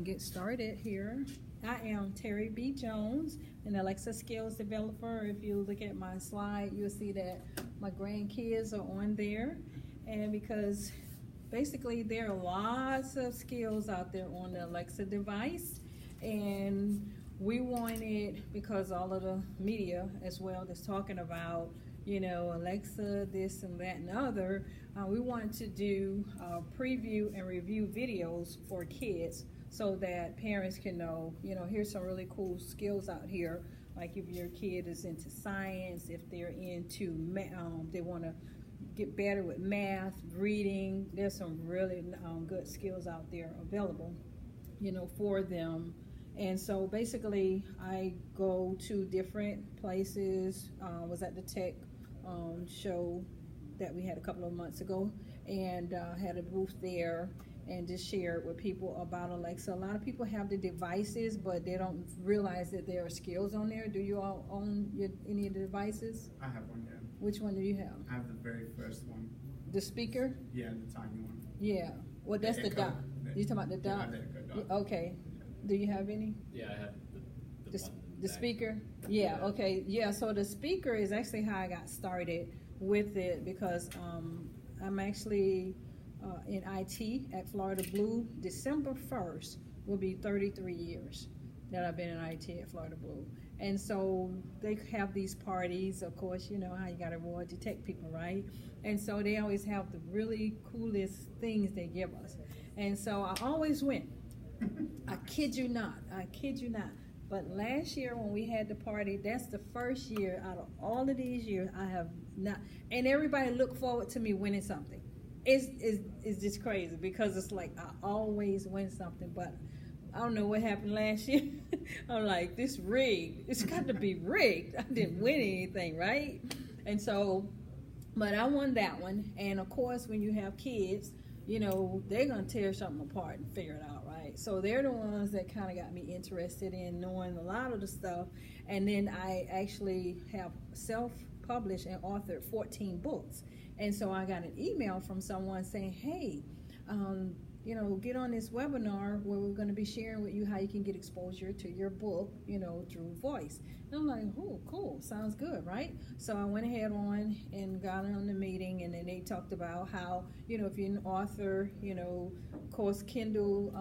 get started here. I am Terri B. Jones, an Alexa skills developer. If you look at my slide, you'll see that my grandkids are on there. And because basically there are lots of skills out there on the Alexa device, and we wanted, because all of the media as well is talking about, Alexa, this and that and other, we wanted to do preview and review videos for kids so that parents can know, here's some really cool skills out here. Like if your kid is into science, if they're into, they want to get better with math, reading, there's some really good skills out there available, for them. And so basically I go to different places. Was at the tech show that we had a couple of months ago, and had a booth there and just shared with people about Alexa. A lot of people have the devices, but they don't realize that there are skills on there. Do you all own any of the devices? I have one, yeah. Which one do you have? I have the very first one. The speaker? Yeah, the tiny one. Yeah. Well, that's the dot. You talking about the dot? Yeah, the dot. Okay. Do you have any? Yeah, I have the speaker? Yeah, okay. Yeah, so the speaker is actually how I got started with it, because I'm actually in IT at Florida Blue. December 1st will be 33 years that I've been in IT at Florida Blue. And so they have these parties, of course, you know how you got to reward your tech people, right? And so they always have the really coolest things they give us. And so I always went. I kid you not. But last year when we had the party, that's the first year out of all of these years I have not, and everybody looked forward to me winning something. It's just crazy, because it's like I always win something, but I don't know what happened last year. I'm like, this rigged. It's got to be rigged. I didn't win anything, right? And so, but I won that one. And of course, when you have kids, they're going to tear something apart and figure it out, right? So they're the ones that kind of got me interested in knowing a lot of the stuff. And then I actually have self-published and authored 14 books. And so I got an email from someone saying, hey, get on this webinar where we're going to be sharing with you how you can get exposure to your book, through voice. And I'm like, oh, cool, sounds good, right? So I went ahead on and got on the meeting, and then they talked about how, if you're an author, of course, Kindle,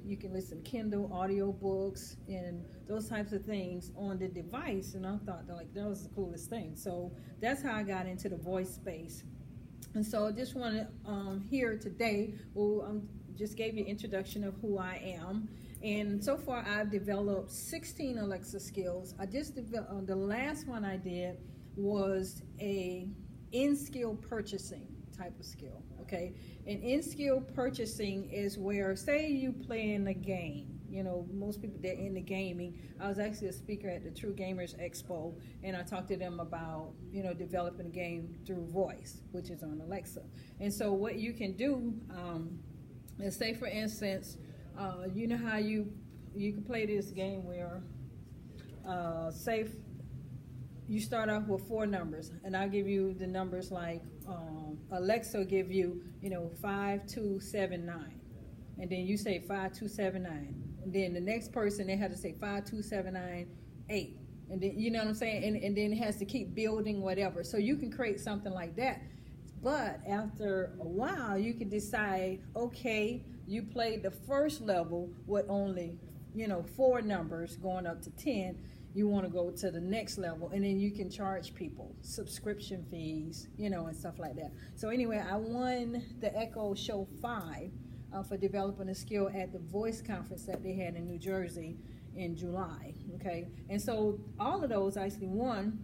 you can listen to Kindle, audio books, and those types of things on the device. And I thought, that was the coolest thing. So that's how I got into the voice space. And so I just want to here today, just gave you an introduction of who I am. And so far I've developed 16 Alexa skills. I just developed, the last one I did was a in-skill purchasing type of skill, okay? And in-skill purchasing is where, say you play in a game. Most people, they're into gaming. I was actually a speaker at the True Gamers Expo, and I talked to them about, developing a game through voice, which is on Alexa. And so what you can do, and say for instance, you know how you can play this game where, say you start off with 4 numbers, and I'll give you the numbers like Alexa will give you, 5279, and then you say 5279, and then the next person, they have to say 52798, and then you know what I'm saying, and then it has to keep building whatever. So you can create something like that. But after a while, you can decide, okay, you played the first level with only, 4 numbers going up to 10. You want to go to the next level, and then you can charge people subscription fees, and stuff like that. So anyway, I won the Echo Show 5 for developing a skill at the voice conference that they had in New Jersey in July, okay? And so all of those I actually won.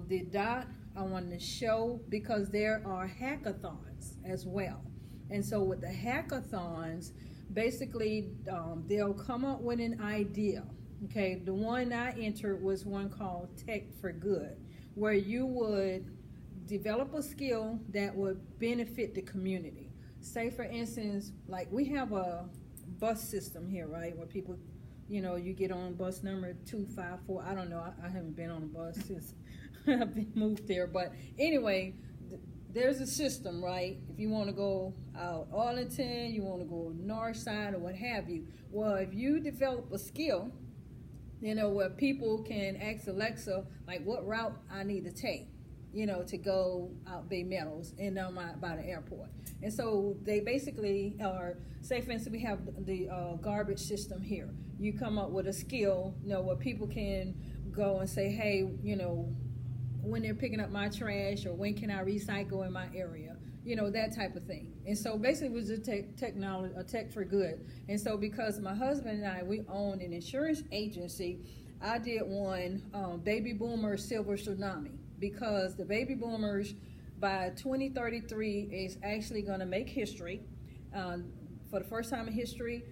The dot I wanted to show, because there are hackathons as well. And so with the hackathons, basically they'll come up with an idea. Okay, the one I entered was one called Tech for Good, where you would develop a skill that would benefit the community. Say for instance, like we have a bus system here, right, where people, you get on bus number 254. I don't know, I haven't been on a bus since I've been moved there, but anyway, there's a system, right? If you want to go out Arlington, you want to go north side or what have you. Well, if you develop a skill, where people can ask Alexa, like, what route I need to take, to go out Bay Meadows and by the airport. And so they basically are, say for instance, we have the garbage system here. You come up with a skill, where people can go and say, hey, when they're picking up my trash, or when can I recycle in my area, that type of thing. And so basically it was a technology, a tech for good. And so because my husband and I, we own an insurance agency, I did one baby boomer silver tsunami, because the baby boomers by 2033 is actually going to make history. For the first time in history,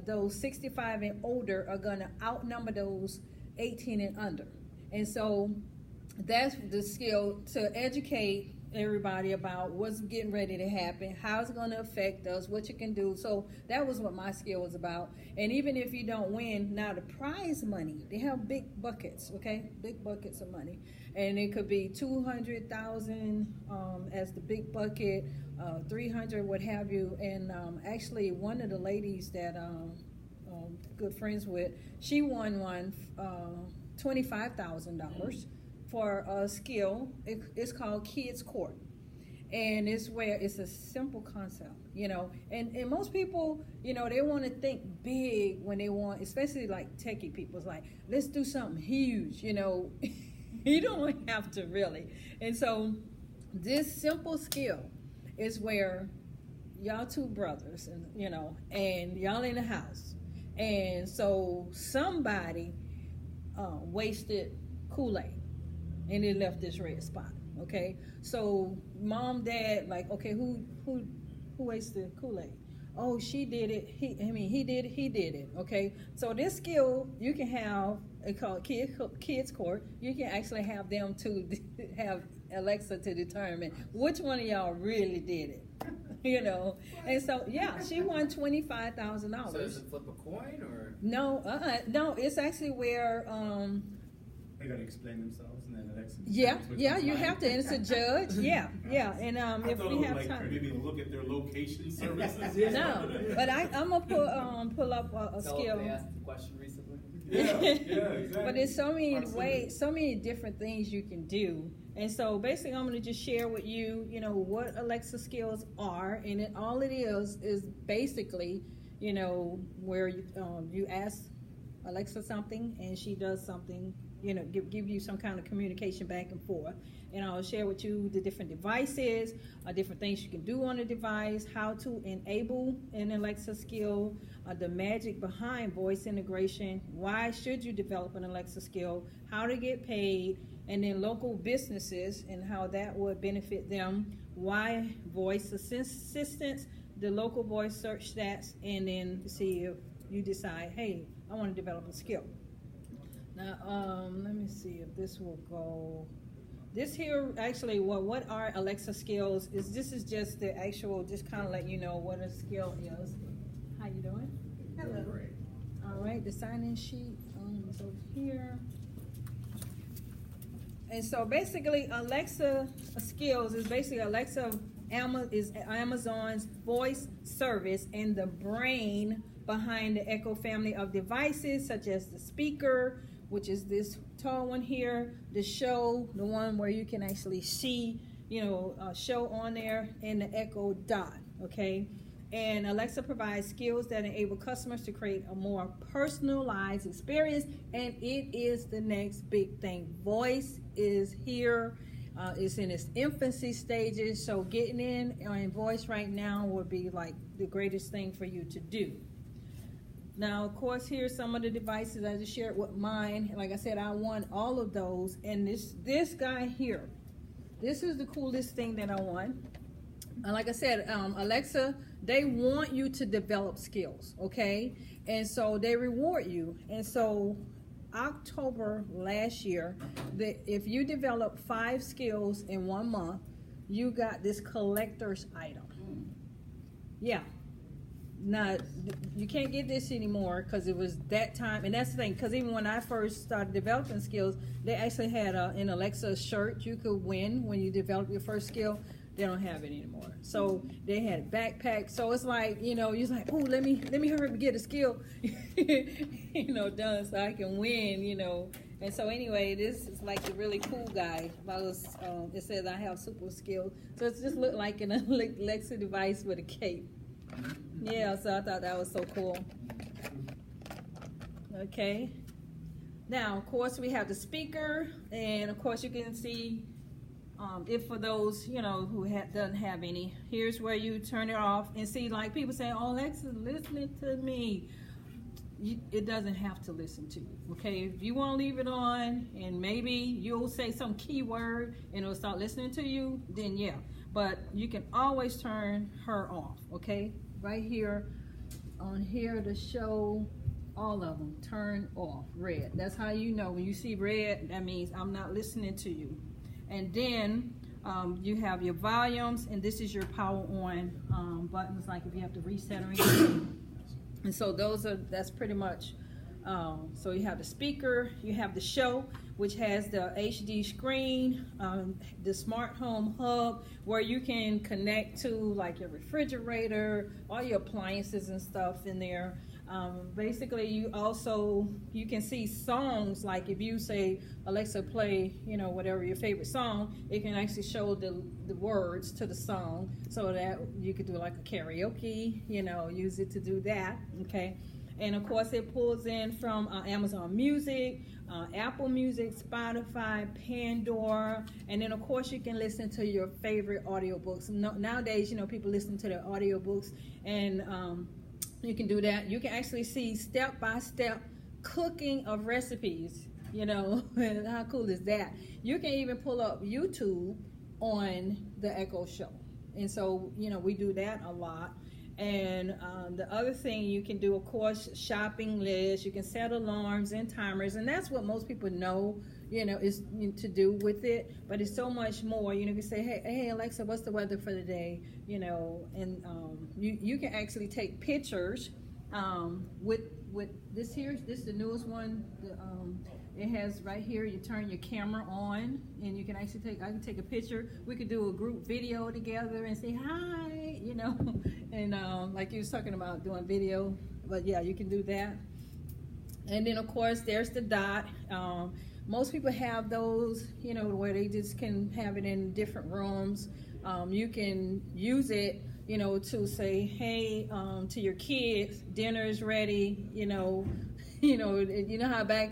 those 65 and older are going to outnumber those 18 and under. And so that's the skill, to educate everybody about what's getting ready to happen, how it's going to affect us, what you can do. So that was what my skill was about. And even if you don't win, now the prize money, they have big buckets, okay? Big buckets of money. And it could be 200,000 as the big bucket, 300, what have you. And actually one of the ladies that good friends with, she won $25,000 for a skill. It's called Kids Court, and it's where it's a simple concept, and most people, they want to think big when they want, especially like techie people. It's like, let's do something huge, you don't have to really. And so this simple skill is where y'all two brothers, and and y'all in the house, and so somebody wasted Kool-Aid, and it left this red spot. Okay, so mom, dad, like, okay, who wasted Kool-Aid? Oh, she did it. He did it. Okay, so this skill you can have, it's called Kids Court. You can actually have them to have Alexa to determine which one of y'all really did it. And so she won $25,000. So does it flip a coin or? No, it's actually where They gotta explain themselves, and then Alexa. You have to. And it's a judge. And if we have like time, maybe look at their location services. no. But I'm gonna pull up a skill. They asked the question recently. Yeah, exactly. But there's so many ways, so many different things you can do. And so basically, I'm gonna just share with you, what Alexa skills are, and all it is basically, where you ask Alexa something and she does something. Give you some kind of communication back and forth. And I'll share with you the different devices, different things you can do on the device, how to enable an Alexa skill, the magic behind voice integration, why should you develop an Alexa skill, how to get paid, and then local businesses and how that would benefit them, why voice assistance, the local voice search stats, and then see if you decide, hey, I want to develop a skill. Now, let me see if this will go. This here, actually, what are Alexa skills this is just the actual, just kind of let you know what a skill is. How you doing? Hello. Great. All right, the sign-in sheet is over here. And so basically, Alexa skills is basically is Amazon's voice service and the brain behind the Echo family of devices, such as the speaker, which is this tall one here, the show, the one where you can actually see, show on there, and the Echo Dot, okay? And Alexa provides skills that enable customers to create a more personalized experience, and it is the next big thing. Voice is here. It's in its infancy stages, so getting in voice right now would be like the greatest thing for you to do. Now, of course, here's some of the devices I just shared with mine. Like I said, I won all of those. And this guy here, this is the coolest thing that I won. Like I said, Alexa, they want you to develop skills, okay? And so they reward you. And so October last year, if you develop 5 skills in 1 month, you got this collector's item. Yeah. Now, you can't get this anymore because it was that time. And that's the thing, because even when I first started developing skills, they actually had an Alexa shirt you could win when you develop your first skill. They don't have it anymore. So they had backpacks. So it's like, you're like, oh, let me hurry up and get a skill, done so I can win, And so anyway, this is like the really cool guy. It says I have super skill. So it just looked like an Alexa device with a cape. Yeah, so I thought that was so cool. Okay. Now, of course, we have the speaker, and of course, you can see if for those who doesn't have any. Here's where you turn it off and see, like people say, "Oh, Alexa's listening to me." It doesn't have to listen to you. Okay, if you want to leave it on, and maybe you'll say some keyword and it'll start listening to you, then yeah. But you can always turn her off. Okay, right here on here to show. All of them turn off, red. That's how you know when you see red, that means I'm not listening to you. And then you have your volumes, and this is your power on buttons, like if you have to reset or anything. And so that's pretty much, so you have the speaker, you have the show, which has the HD screen, the smart home hub, where you can connect to like your refrigerator, all your appliances and stuff in there. Basically, you can see songs, like if you say, Alexa, play, whatever your favorite song, it can actually show the words to the song, so that you could do like a karaoke, use it to do that, okay? And of course, it pulls in from Amazon Music, Apple Music, Spotify, Pandora, and then of course you can listen to your favorite audiobooks. Nowadays, people listen to their audiobooks, and you can do that. You can actually see step-by-step cooking of recipes, and how cool is that? You can even pull up YouTube on the Echo Show. And so, we do that a lot. And the other thing you can do, of course, shopping lists. You can set alarms and timers, and that's what most people know, is to do with it. But it's so much more. You can say, hey Alexa, what's the weather for the day? And you can actually take pictures with this here. This is the newest one. It has right here, you turn your camera on, and you can actually I can take a picture. We could do a group video together and say hi, and like you was talking about doing video, but yeah, you can do that. And then of course there's the dot. Most people have those, where they just can have it in different rooms. You can use it, to say, hey, to your kids, dinner is ready, you know how back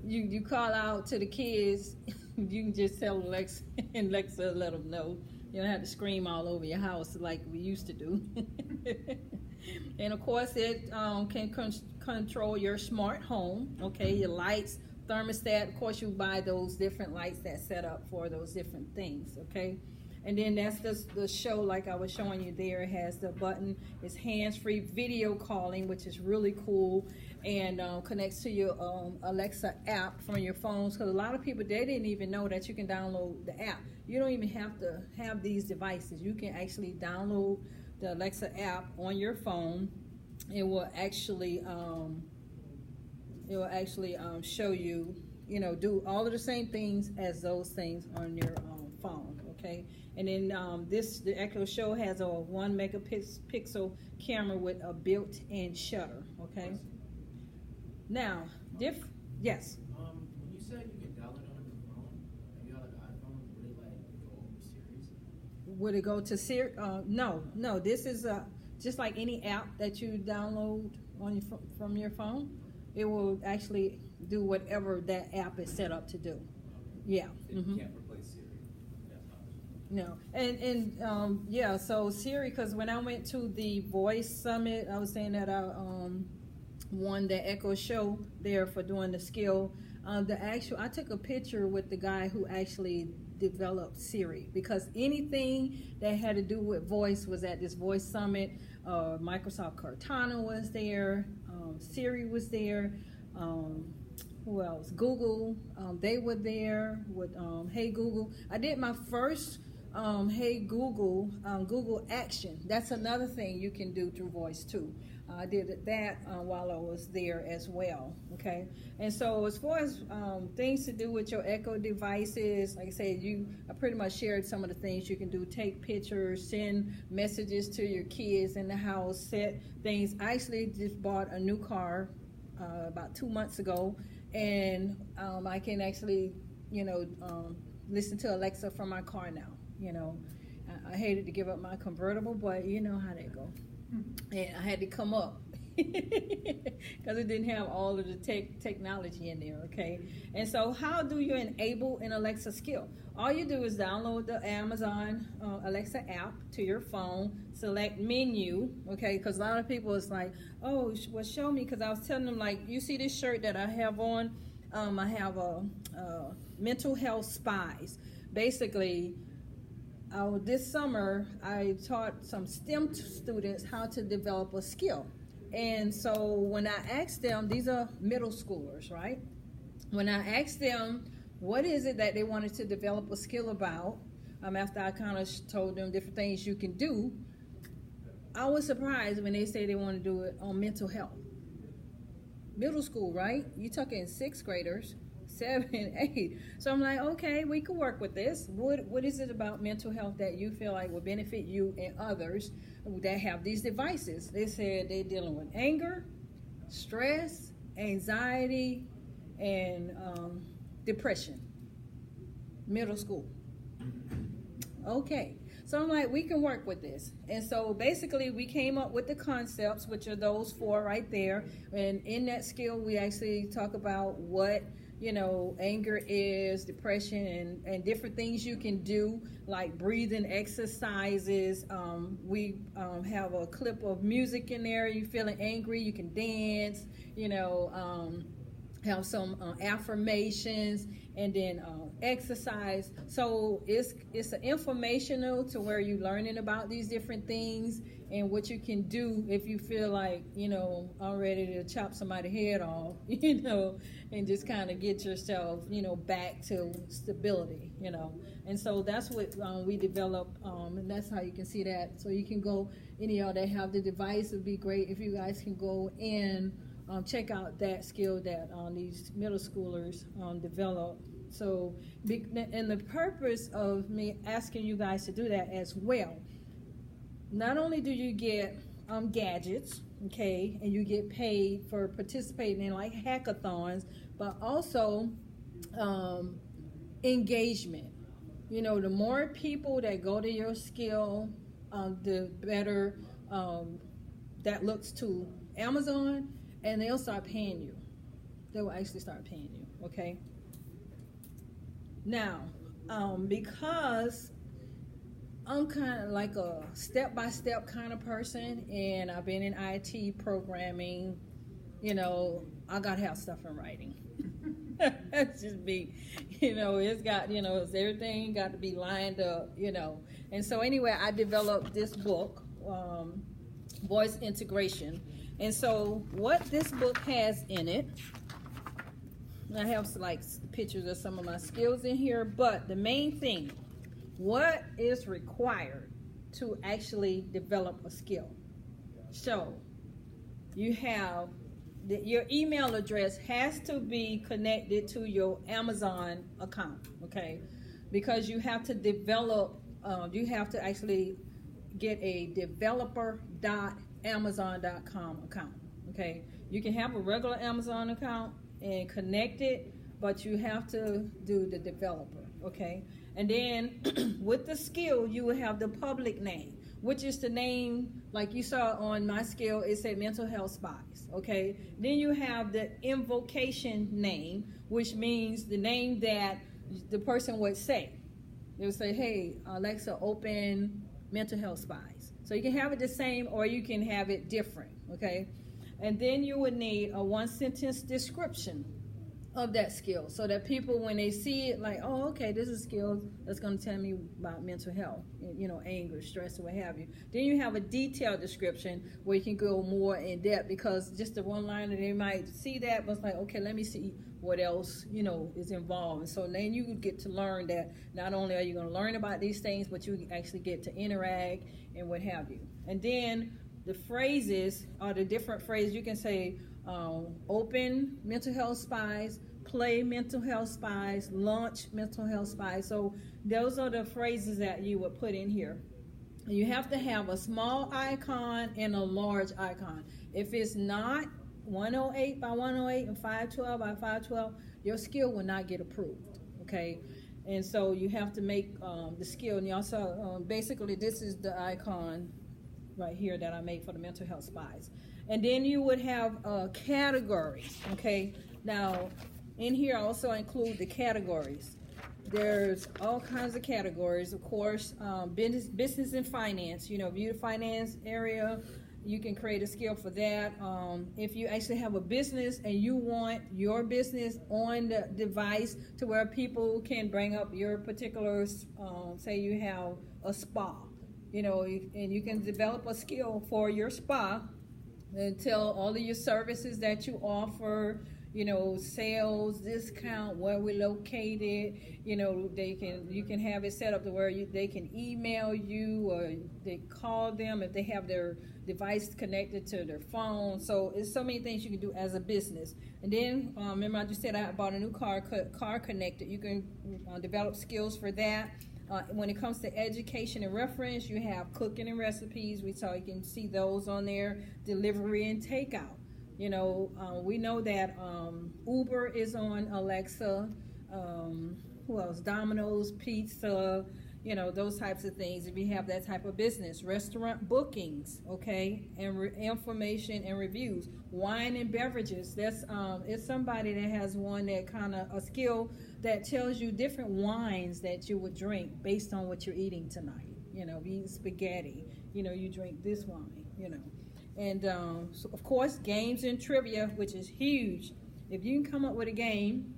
you call out to the kids, you can just tell Alexa, and Alexa let them know. You don't have to scream all over your house like we used to do. And of course, it can control your smart home, okay, your lights, thermostat. Of course, you buy those different lights that set up for those different things, okay? And then that's the show, like I was showing you there. It has the button. It's hands-free video calling, which is really cool, and connects to your Alexa app from your phones. Because a lot of people, they didn't even know that you can download the app. You don't even have to have these devices. You can actually download the Alexa app on your phone. It will actually show you, do all of the same things as those things on your phone, okay? And then the Echo Show has a 1 megapixel camera with a built-in shutter, okay? Now, yes? When you said you can download it on your phone, if you have like an iPhone, would it like go over Siri's? Would it go to Siri? No. This is just like any app that you download from your phone. It will actually do whatever that app is set up to do. Yeah. You can't replace Siri. No, and yeah. So Siri, because when I went to the Voice Summit, I was saying that I won the Echo Show there for doing the skill. I took a picture with the guy who actually developed Siri, because anything that had to do with voice was at this Voice Summit. Microsoft Cortana was there. Siri was there. Who else? Google. They were there with Hey Google. I did my first Hey Google Google Action. That's another thing you can do through voice too. I did that while I was there as well. Okay, and so as far as things to do with your Echo devices, like I said, I pretty much shared some of the things you can do. Take pictures, send messages to your kids in the house, set things. I actually just bought a new car about 2 months ago, and I can actually, listen to Alexa from my car now. I hated to give up my convertible, but you know how that go. And I had to come up because it didn't have all of the technology in there, okay? And so how do you enable an Alexa skill? All you do is download the Amazon Alexa app to your phone, select menu, okay? Because a lot of people is like, oh, well, show me, because I was telling them, like, you see this shirt that I have on? I have a mental health spies. Basically, this summer, I taught some STEM students how to develop a skill. And so when I asked them, these are middle schoolers, right? When I asked them, what is it that they wanted to develop a skill about, after I kind of told them different things you can do, I was surprised when they say they want to do it on mental health. Middle school, right? You're talking 6th graders. 7, 8. So I'm like, okay, we can work with this. What is it about mental health that you feel like will benefit you and others that have these devices? They said they're dealing with anger, stress, anxiety, and depression. Middle school. Okay. So I'm like, we can work with this. And so basically we came up with the concepts, which are those 4 right there. And in that skill, we actually talk about what anger is, depression, and different things you can do, like breathing exercises. We have a clip of music in there. You feeling angry, you can dance, have some affirmations, and then exercise. So it's an informational to where you're learning about these different things and what you can do if you feel like, I'm ready to chop somebody's head off, and just kind of get yourself, back to stability, And so that's what we developed, and that's how you can see that. So you can go, any of y'all that have the device, it would be great if you guys can go and check out that skill that these middle schoolers develop. So, and the purpose of me asking you guys to do that as well, not only do you get gadgets, okay, and you get paid for participating in like hackathons, but also engagement. The more people that go to your skill, the better that looks to Amazon, and they'll start paying you. They will actually start paying you, okay? Now, because I'm kind of like a step-by-step kind of person, and I've been in IT programming, I got to have stuff in writing. That's just me. It's got, it's everything got to be lined up, And so anyway, I developed this book, Voice Integration. And so what this book has in it, I have like pictures of some of my skills in here, but the main thing, what is required to actually develop a skill? So you have your email address has to be connected to your Amazon account, okay? Because you have to develop, you have to actually get a developer.amazon.com account, okay? You can have a regular Amazon account and connect it, but you have to do the developer, okay? And then with the skill, you will have the public name, which is the name, like you saw on my skill, it said Mental Health Spies, okay? Then you have the invocation name, which means the name that the person would say. They would say, hey, Alexa, open Mental Health Spies. So you can have it the same or you can have it different, okay? And then you would need a 1-sentence description of that skill so that people, when they see it, like, oh, okay, this is a skill that's going to tell me about mental health, anger, stress, or what have you. Then you have a detailed description where you can go more in depth, because just the one liner, they might see that, but it's like, okay, let me see what else, is involved. And so then you get to learn that not only are you going to learn about these things, but you actually get to interact and what have you. And then the phrases are the different phrases. You can say open mental health spies, play mental health spies, launch mental health spies. So those are the phrases that you would put in here. You have to have a small icon and a large icon. If it's not 108 by 108 and 512 by 512, your skill will not get approved, okay? And so you have to make the skill. And you also, basically, this is the icon right here that I made for the mental health spies. And then you would have categories, okay? Now, in here I also include the categories. There's all kinds of categories, of course. Business and finance, you know, if you're the finance area, you can create a skill for that. If you actually have a business and you want your business on the device to where people can bring up your particular, say you have a spa, you know, and you can develop a skill for your spa and tell all of your services that you offer, you know, sales, discount, where we're located. You know, you can have it set up to where they can email you, or they call them if they have their device connected to their phone. So it's so many things you can do as a business. And then remember I just said I bought a new car connected. You can develop skills for that. When it comes to education and reference, you have cooking and recipes. You can see those on there. Delivery and takeout. You know, we know that Uber is on Alexa. Who else? Domino's, pizza, you know, those types of things. If you have that type of business. Restaurant bookings, okay, and information and reviews. Wine and beverages. That's it's somebody that has one that kind of a skill that tells you different wines that you would drink based on what you're eating tonight. You know, if you eat spaghetti, you know, you drink this wine, you know. And so of course, games and trivia, which is huge. If you can come up with a game,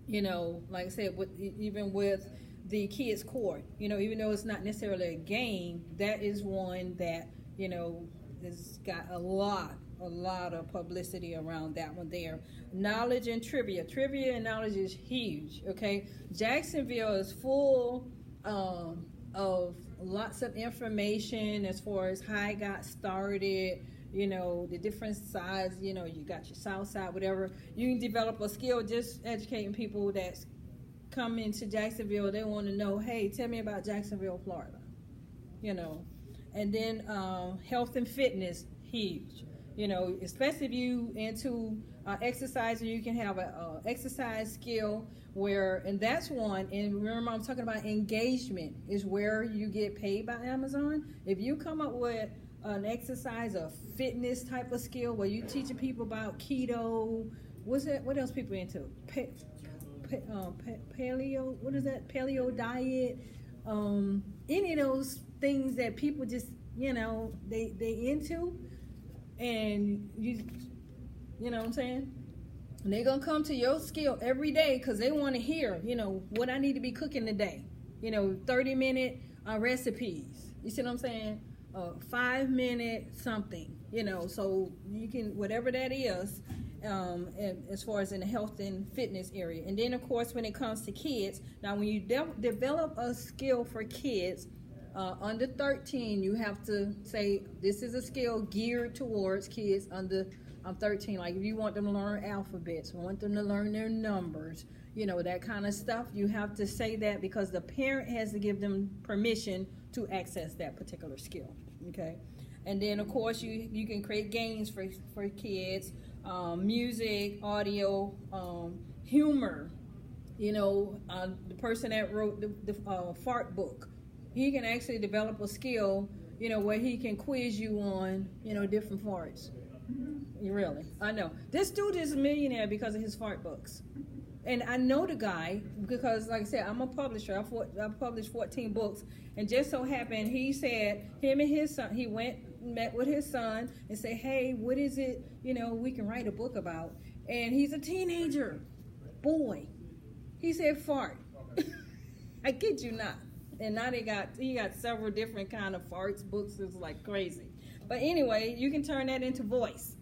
you know, like I said, even with the kids' court, you know, even though it's not necessarily a game, that is one that, you know, has got a lot of publicity around that one there. Knowledge and trivia. Trivia and knowledge is huge, okay? Jacksonville is full of lots of information as far as how I got started, you know, the different sides, you know, you got your south side, whatever. You can develop a skill just educating people that come into Jacksonville. They want to know, hey, tell me about Jacksonville, Florida, you know. And then health and fitness, huge. You know, especially if you into exercise, and you can have a exercise skill where, and that's one, and remember I'm talking about engagement is where you get paid by Amazon. If you come up with an exercise, a fitness type of skill where you teaching people about keto, what else people into? Paleo, what is that? Paleo diet, any of those things that people just, you know, they into. And you know what I'm saying? And they're going to come to your skill every day because they want to hear, you know, what I need to be cooking today. You know, 30-minute recipes. You see what I'm saying? 5-minute something, you know. So you can, whatever that is, as far as in the health and fitness area. And then, of course, when it comes to kids, now when you develop a skill for kids, under 13, you have to say this is a skill geared towards kids under 13. Like if you want them to learn alphabets, want them to learn their numbers, you know, that kind of stuff, you have to say that because the parent has to give them permission to access that particular skill, okay? And then, of course, you can create games for kids, music, audio, humor. You know, the person that wrote the fart book, he can actually develop a skill, you know, where he can quiz you on, you know, different farts. Really, I know. This dude is a millionaire because of his fart books. And I know the guy because, like I said, I'm a publisher. I've published 14 books. And just so happened, he said, him and his son, he met with his son and said, hey, what is it, you know, we can write a book about? And he's a teenager. Boy. He said fart. I kid you not. And now he got several different kind of farts books. It's like crazy. But anyway, you can turn that into voice,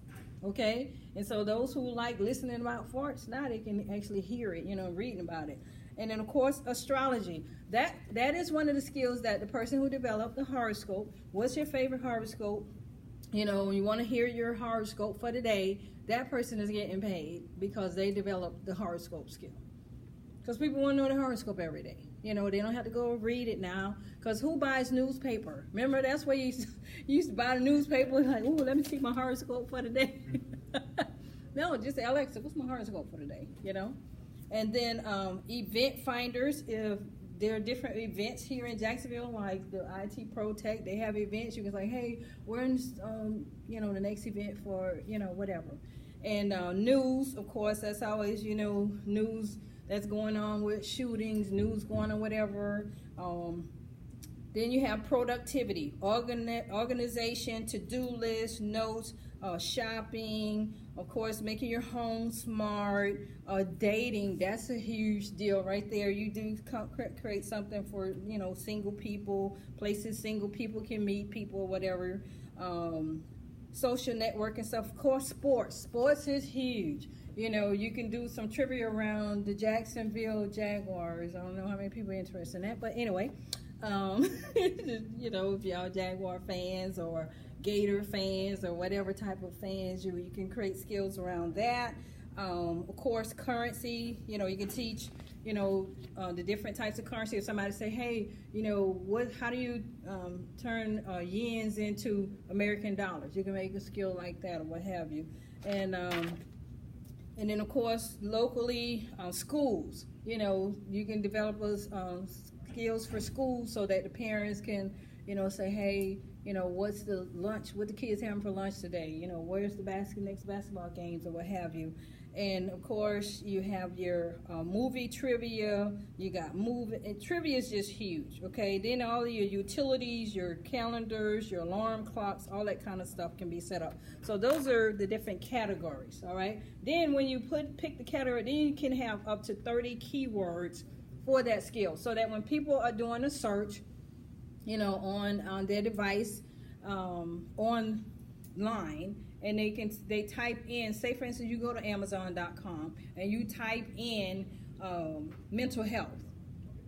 okay? And so those who like listening about farts, now they can actually hear it, you know, reading about it. And then, of course, astrology. That is one of the skills that the person who developed the horoscope, what's your favorite horoscope? you know, you want to hear your horoscope for the day, that person is getting paid because they developed the horoscope skill. Because people want to know the horoscope every day. You know, they don't have to go read it now. Because who buys newspaper? Remember, that's where you used to buy the newspaper. Like, ooh, let me see my horoscope for the day. No, just say, Alexa, what's my horoscope for the day? You know? And then event finders, if there are different events here in Jacksonville, like the IT Pro Tech, they have events. You can say, hey, we're in, you know, the next event for, you know, whatever. And news, of course, that's always, you know, news that's going on with shootings, news going on, whatever. Then you have productivity, organization, to-do list, notes, shopping, of course, making your home smart, dating. That's a huge deal right there. You do create something for, you know, single people, places single people can meet people or whatever. Social networking stuff. Of course, sports. Sports is huge. You know, you can do some trivia around the Jacksonville Jaguars. I don't know how many people are interested in that, but anyway, you know, if y'all Jaguar fans or Gator fans or whatever type of fans, you can create skills around that. Of course, currency. You know, you can teach, you know, the different types of currency. If somebody say, hey, you know, how do you turn yens into American dollars? You can make a skill like that or what have you. And then, of course, locally, schools, you know, you can develop skills for schools so that the parents can, you know, say, hey, you know, what's the lunch, what the kids having for lunch today? You know, where's the next basketball games or what have you? And, of course, you have your movie trivia. You got and trivia is just huge, okay? Then all of your utilities, your calendars, your alarm clocks, all that kind of stuff can be set up. So those are the different categories, all right? Then when you pick the category, then you can have up to 30 keywords for that skill so that when people are doing a search, you know, on their device, online, and they type in, say for instance, you go to Amazon.com and you type in mental health,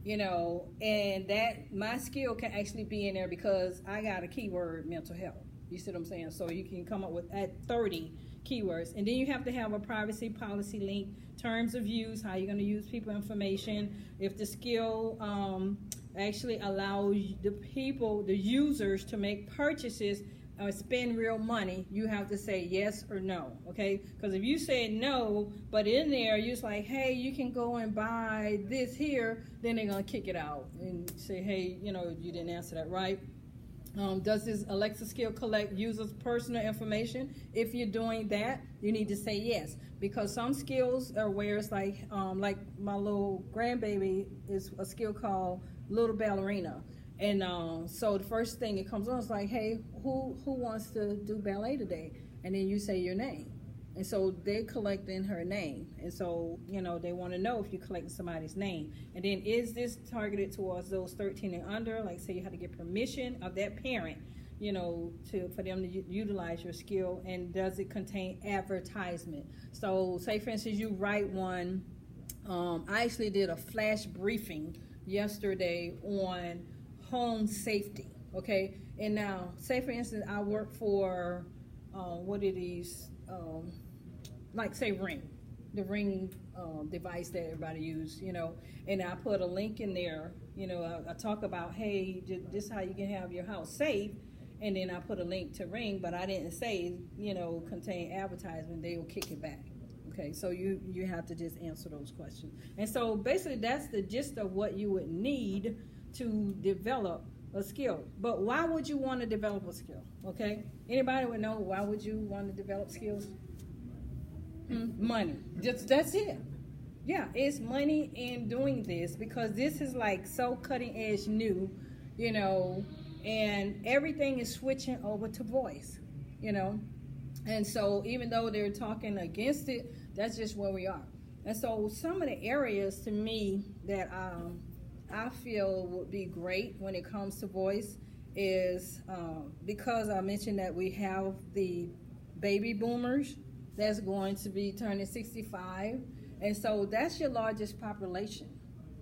you know, and that my skill can actually be in there because I got a keyword mental health. You see what I'm saying? So you can come up with 30 keywords, and then you have to have a privacy policy link, terms of use, how you're going to use people information. If the skill actually allows the users to make purchases or spend real money, you have to say yes or no, okay? Because if you say no, but in there you're just like, hey, you can go and buy this here, then they're going to kick it out and say, hey, you know, you didn't answer that right. Does this Alexa skill collect users' personal information? If you're doing that, you need to say yes, because some skills are where it's like my little grandbaby is a skill called Little Ballerina. And so the first thing that comes on is like, hey, who wants to do ballet today? And then you say your name. And so they collect in her name. And so, you know, they want to know if you're collecting somebody's name. And then is this targeted towards those 13 and under? Like, say you have to get permission of that parent, you know, for them to utilize your skill. And does it contain advertisement? So say, for instance, you write one. I actually did a flash briefing yesterday on home safety, okay? And now, say for instance, I work for, what are these, like say Ring, the Ring device that everybody uses, you know, and I put a link in there, you know, I talk about, hey, this is how you can have your house safe, and then I put a link to Ring, but I didn't say, you know, contain advertisement, they will kick it back. Okay, so you have to just answer those questions. And so basically that's the gist of what you would need to develop a skill. But why would you want to develop a skill? Okay, anybody would know why would you want to develop skills? Money. That's it. Yeah, it's money in doing this because this is like so cutting edge new, you know, and everything is switching over to voice, you know. And so even though they're talking against it, that's just where we are. And so some of the areas to me that I feel would be great when it comes to voice is because I mentioned that we have the baby boomers that's going to be turning 65. And so that's your largest population.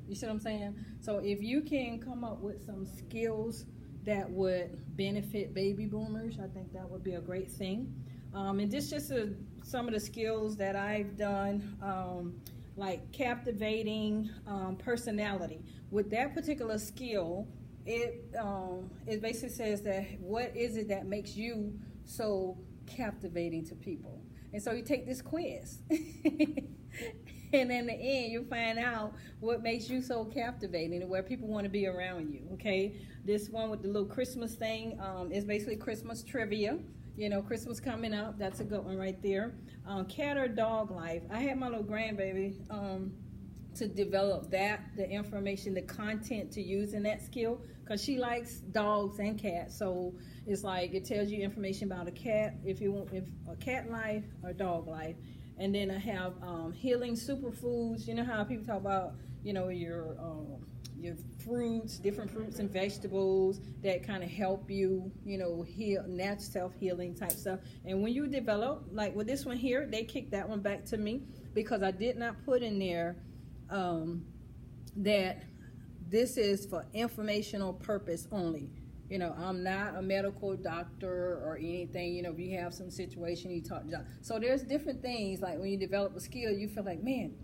You see what I'm saying? So if you can come up with some skills that would benefit baby boomers. I think that would be a great thing. And this just some of the skills that I've done, like captivating personality. With that particular skill, it basically says that what is it that makes you so captivating to people? And so you take this quiz. And in the end, you find out what makes you so captivating and where people want to be around you, okay? This one with the little Christmas thing is basically Christmas trivia. You know, Christmas coming up, that's a good one right there. Cat or dog life. I had my little grandbaby to develop the information, the content to use in that skill, because she likes dogs and cats. So it's like it tells you information about a cat, if a cat life or dog life. And then I have healing superfoods. You know how people talk about, you know, your fruits, different fruits and vegetables that kind of help you, you know, heal, natural self-healing type stuff. And when you develop, like with this one here, they kicked that one back to me because I did not put in there that this is for informational purpose only. You know, I'm not a medical doctor or anything. You know, if you have some situation, you talk to doctor. So there's different things, like when you develop a skill, you feel like, man,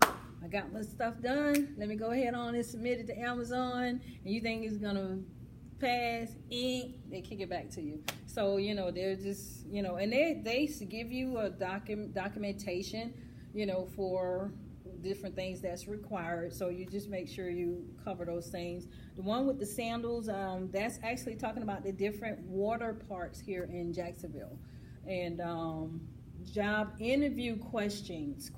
I got my stuff done. Let me go ahead on and submit it to Amazon. And you think it's going to pass, they kick it back to you. So, you know, they're just, you know, and they give you a documentation, you know, for different things that's required. So you just make sure you cover those things. The one with the sandals, that's actually talking about the different water parks here in Jacksonville. And job interview questions.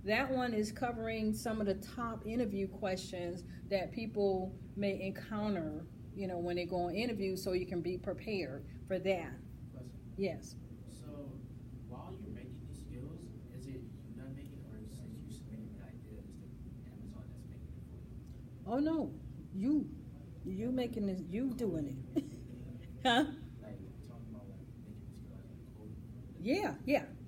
That one is covering some of the top interview questions that people may encounter, you know, when they go on interviews, so you can be prepared for that. Question. Yes. So while you're making these skills, is it you not making, or since you submitted the idea, is the Amazon that's making it for you? Oh no, you making this, you doing it. Huh? Like talking about like making the skill like coding.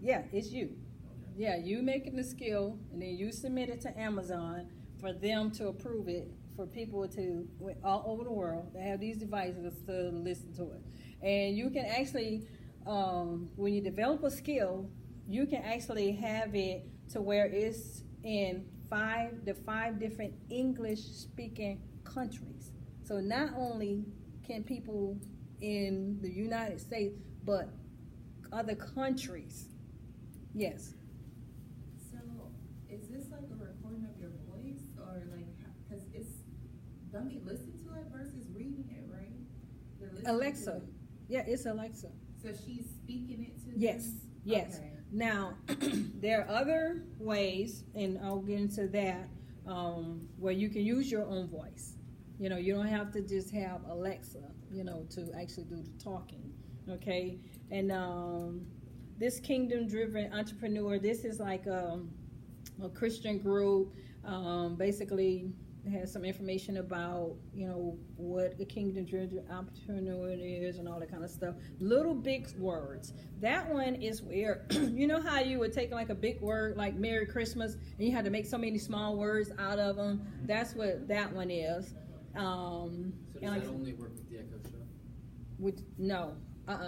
Yeah, it's you. Okay. Yeah, you making the skill, and then you submit it to Amazon for them to approve it, for people to, all over the world, they have these devices to listen to it. And you can actually, when you develop a skill, you can actually have it to where it's in five different English-speaking countries. So not only can people in the United States, but other countries. Yes. So, is this like a recording of your voice, or like, because it's, don't we listen to it versus reading it, right? They're listening Alexa. to it. Yeah, it's Alexa. So she's speaking it to Yes, them? yes. Okay. Now, there are other ways, and I'll get into that, where you can use your own voice. You know, you don't have to just have Alexa, you know, to actually do the talking, okay? And this kingdom-driven entrepreneur, this is like a Christian group, basically has some information about, you know, what a kingdom-driven entrepreneur is and all that kind of stuff. Little big words. That one is where, you know how you would take like a big word like Merry Christmas and you had to make so many small words out of them? That's what that one is. So does like, that only work with the Echo Show? No.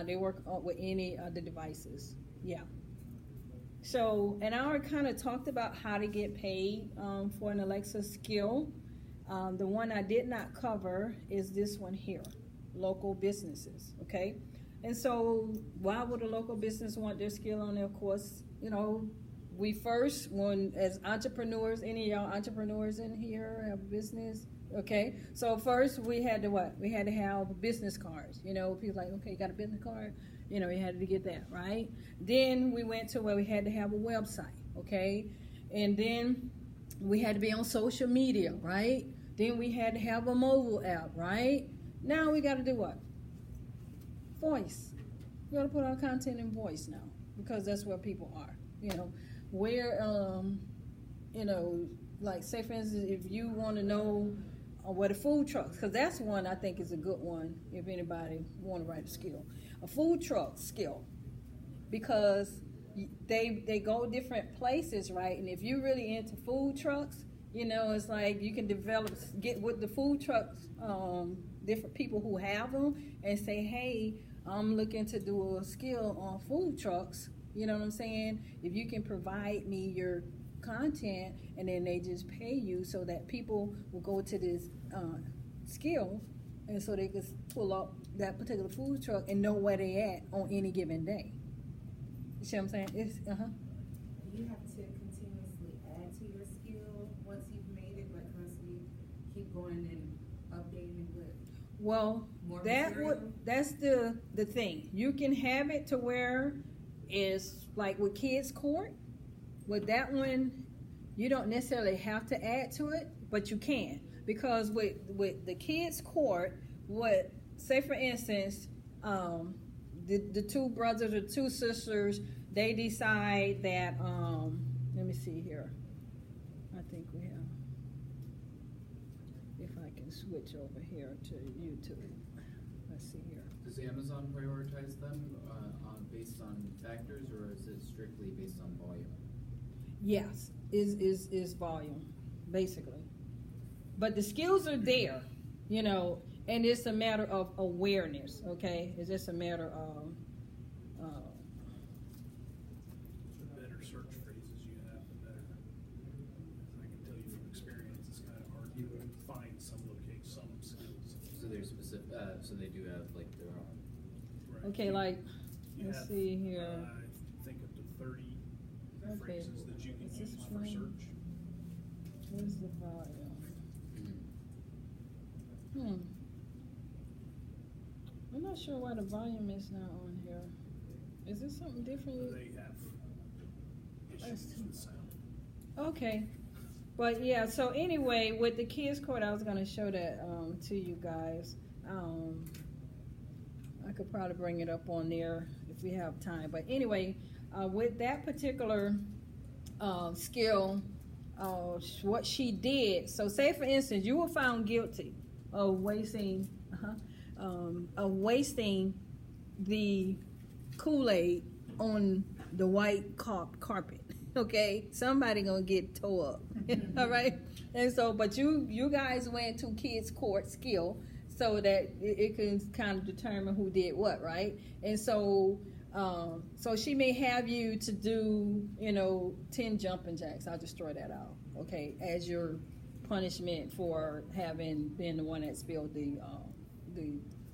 They work with any of the devices. Yeah. So, and I already kind of talked about how to get paid for an Alexa skill. The one I did not cover is this one here, local businesses, okay? And so why would a local business want their skill on there? Of course, you know, we first, as entrepreneurs, any of y'all entrepreneurs in here have a business? Okay, so first we had to what? We had to have business cards. You know, people like, okay, you got a business card? You know, you had to get that, right? Then we went to where we had to have a website, okay? And then we had to be on social media, right? Then we had to have a mobile app, right? Now we got to do what? Voice. We got to put our content in voice now because that's where people are, you know. Where, you know, like say for instance, if you want to know where the food trucks, because that's one I think is a good one if anybody want to write a skill. A food truck skill, because they go different places, right? And if you're really into food trucks, You know, it's like you can get with the food trucks, different people who have them, and say, hey, I'm looking to do a skill on food trucks. You know what I'm saying? If you can provide me your content, and then they just pay you so that people will go to this skill, and so they can pull up that particular food truck and know where they at on any given day. You see what I'm saying? It's Do you have to continuously add to your skill once you've made it, like constantly keep going and updating with well, more material? that's the thing. You can have it to where it's like with kids court. With that one, you don't necessarily have to add to it, but you can, because with the kids court, say for instance, the two brothers or two sisters, they decide that let me see here. I think we have, if I can switch over here to YouTube. Let's see here. Does Amazon prioritize them based on factors, or is it strictly based on volume? Yes, is volume, basically. But the skills are there, you know, and it's a matter of awareness, okay? It's just a matter of The better search phrases you have, the better. I can tell you from experience, it's kind of hard to find some skills. So they're specific. So they do have like their own. Right. okay, like, You let's have, see here. I think up to 30 Okay, phrases that you can is this use for one? search. Where's the volume? I'm not sure why the volume is not on here. Is this something different? They have Let's issues see. with sound. Okay, but yeah. So anyway, with the kids court, I was gonna show that to you guys. I could probably bring it up on there if we have time. But anyway, with that particular skill, what she did. So say for instance, you were found guilty of wasting the Kool-Aid on the white carpet. Okay, somebody gonna get tore up. All right, and so, but you guys went to kids court skill so that it can kind of determine who did what, right? And so so she may have you to do 10 jumping jacks. I'll just throw that out, okay, as your punishment for having been the one that spilled the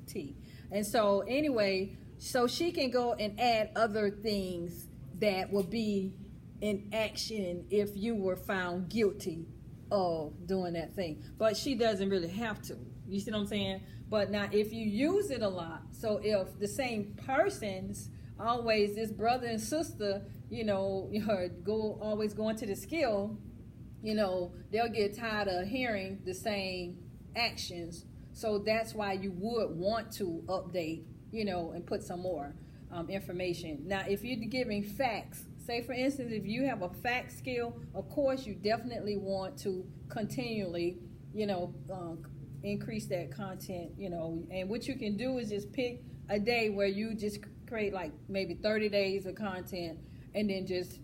tea. And so anyway, so she can go and add other things that would be in action if you were found guilty of doing that thing. But she doesn't really have to. You see what I'm saying? But now if you use it a lot, so if the same persons always, this brother and sister, always going to the skill, they'll get tired of hearing the same actions. So that's why you would want to update, and put some more information. Now, if you're giving facts, say for instance, if you have a fact skill, of course you definitely want to continually, increase that content, and what you can do is just pick a day where you just create like maybe 30 days of content, and then just,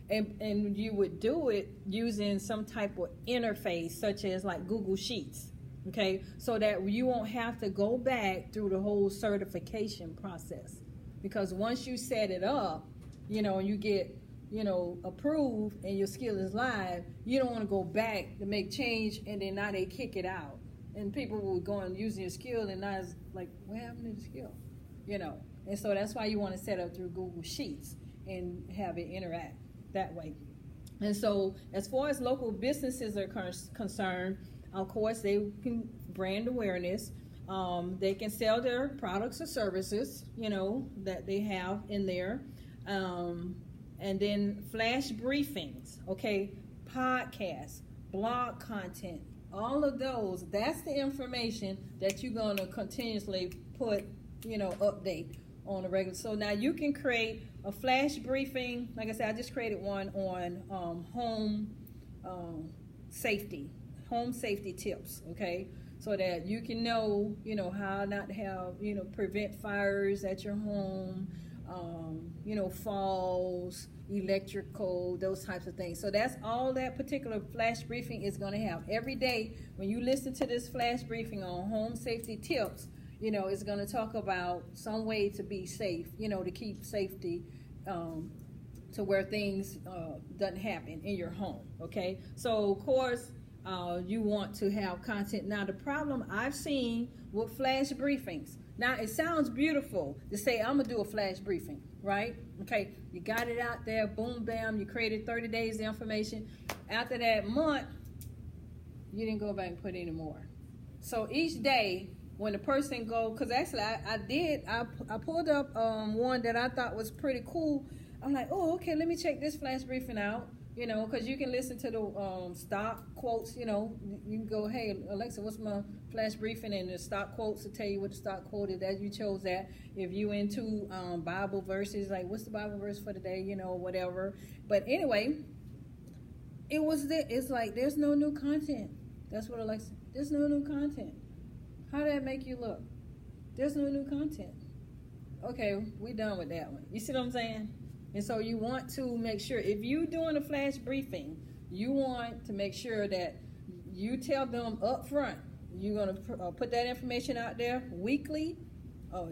and you would do it using some type of interface such as like Google Sheets, okay, so that you won't have to go back through the whole certification process, because once you set it up, and you get approved and your skill is live, you don't want to go back to make change and then now they kick it out, and people will go and using your skill and now it's like, what happened to the skill, and so that's why you want to set up through Google Sheets and have it interact that way. And so as far as local businesses are concerned, of course they can brand awareness, they can sell their products or services that they have in there, and then flash briefings, okay, podcasts, blog content, all of those, that's the information that you're going to continuously put, update on a regular. So now you can create a flash briefing. Like I said, I just created one on home safety tips, okay? So that you can know, how not to have, prevent fires at your home, falls, electrical, those types of things. So that's all that particular flash briefing is going to have. Every day when you listen to this flash briefing on home safety tips, you know, it's going to talk about some way to be safe, you know, to keep safety to where things doesn't happen in your home, okay? So, of course, you want to have content. Now, the problem I've seen with flash briefings, now it sounds beautiful to say, I'm going to do a flash briefing, right? Okay, you got it out there, boom, bam, you created 30 days of information. After that month, you didn't go back and put any more. So each day, when the person go, because actually I pulled up one that I thought was pretty cool. I'm like, oh, okay, let me check this flash briefing out, you know, because you can listen to the stock quotes, you know. You can go, hey, Alexa, what's my flash briefing? And the stock quotes will tell you what the stock quote is, that you chose that. If you into Bible verses, like, what's the Bible verse for today, you know, whatever. But anyway, it's like, there's no new content. That's what Alexa, there's no new content. How did that make you look? There's no new content. Okay, we done with that one. You see what I'm saying? And so you want to make sure, if you're doing a flash briefing, you want to make sure that you tell them up front, you're going to put that information out there weekly,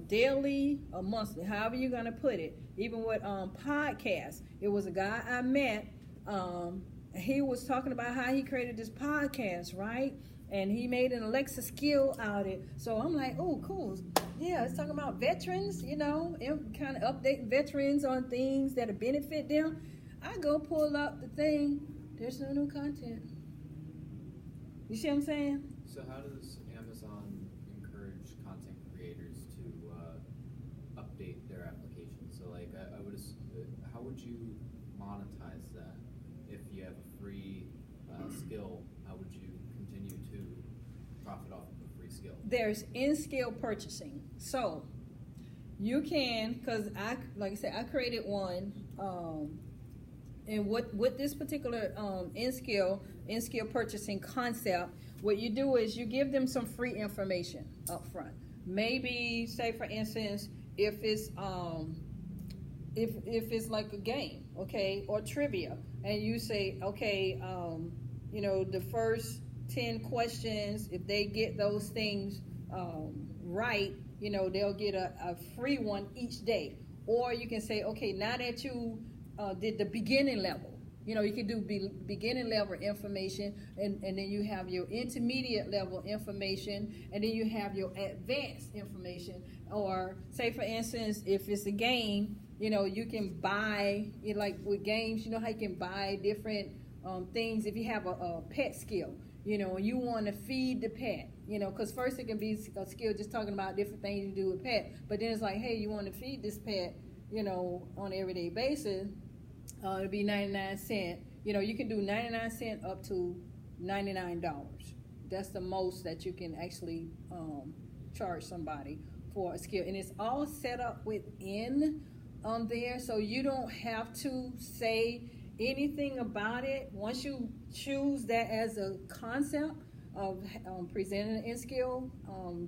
daily, or monthly, however you're going to put it. Even with podcasts, it was a guy I met, he was talking about how he created this podcast, right? And he made an Alexa skill out of it. So I'm like, oh, cool. Yeah, it's talking about veterans, you know, and kind of update veterans on things that benefit them. I go pull up the thing. There's no new content. You see what I'm saying? So how does Amazon encourage content creators to update their applications? So like, how would you monetize that? If you have a free skill, how would you continue to profit off of a free skill? There's in-skill purchasing. So you can, because like I said, I created one, and with this particular in-skill purchasing concept, what you do is you give them some free information up front. Maybe, say for instance, if it's like a game, okay, or trivia, and you say, okay, you know, the first 10 questions, if they get those things right, you know, they'll get a free one each day. Or you can say, okay, now that you did the beginning level, you know, you can do beginning level information, and then you have your intermediate level information, and then you have your advanced information. Or say for instance, if it's a game, you know, you can buy, like with games, you know how you can buy different things. If you have a pet skill, you know, you want to feed the pet, you know, because first it can be a skill just talking about different things you do with pet, but then it's like, hey, you want to feed this pet, you know, on an everyday basis, it'll be 99 cents. You know, you can do 99 cents up to $99. That's the most that you can actually charge somebody for a skill. And it's all set up within there, so you don't have to say anything about it. Once you choose that as a concept of presenting an in-skill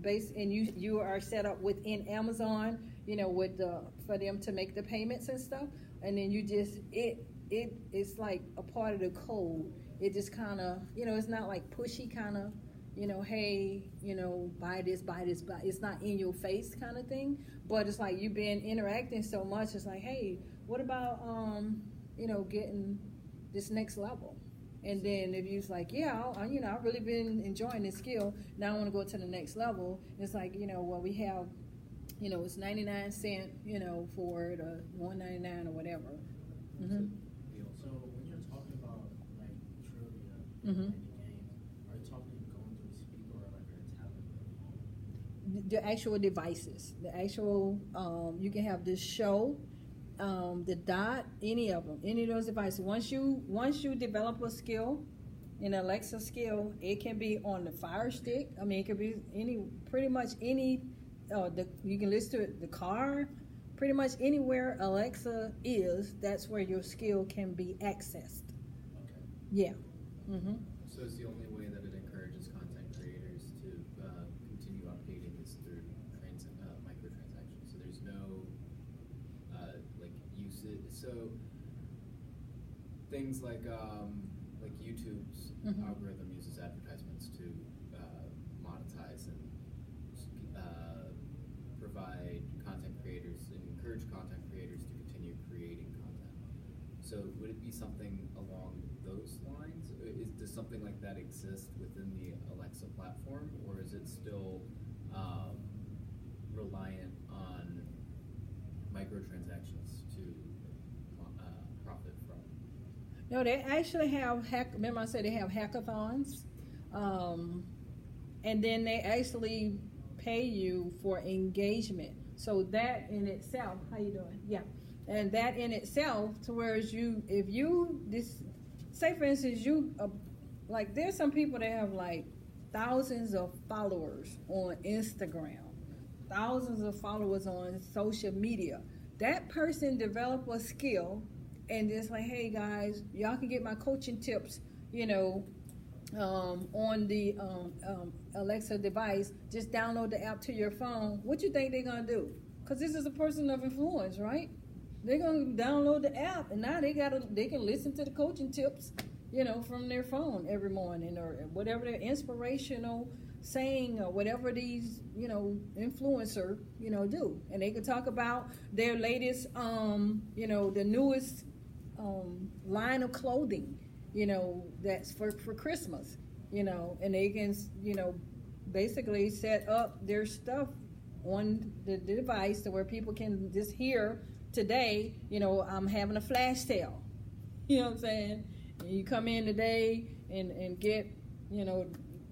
base, and you are set up within Amazon, you know, with for them to make the payments and stuff, and then you just it's like a part of the code. It just kind of, you know, it's not like pushy kind of, you know, hey, you know, buy this, buy. It's not in your face kind of thing, but it's like you've been interacting so much. It's like, hey, what about you know, getting this next level? And then if you're like, yeah, you know, I've really been enjoying this skill. Now I want to go to the next level. It's like, you know, well, we have, you know, it's 99 cents, you know, for the $1.99 or whatever. Mm-hmm. So when you're talking about like trivia Mm-hmm. and the games, are you talking going through a speaker or like a tablet? The actual devices, the actual, you can have this show, the dot, any of those devices. Once you develop a skill, an Alexa skill, it can be on the Fire Stick. I mean, it could be pretty much any. You can listen to it, the car, pretty much anywhere Alexa is. That's where your skill can be accessed. Okay. Yeah. Mm-hmm. So it's the only way that it encourages content creators to continue updating is through microtransactions. So there's no like usage. So things like YouTube's algorithm uses advertisements to monetize and provide content creators and encourage content creators to continue creating content. So would it be something along those lines? Does something like that exist within the Alexa platform, or is it still reliant on microtransactions to profit from? No, they actually have remember I said they have hackathons, and then they actually pay you for engagement. So that in itself, how you doing? Yeah, and that in itself, to whereas say for instance like there's some people that have like thousands of followers on Instagram, thousands of followers on social media. That person develop a skill and just like, hey guys, y'all can get my coaching tips, on the Alexa device. Just download the app to your phone. What you think they're gonna do? Because this is a person of influence, right? They're gonna download the app, and now they can listen to the coaching tips, from their phone every morning, or whatever their inspirational saying, or whatever these, influencer, do. And they can talk about their latest, the newest line of clothing, that's for Christmas, and they can, basically set up their stuff on the device to where people can just hear today, I'm having a flash sale. You know what I'm saying? And you come in today and get,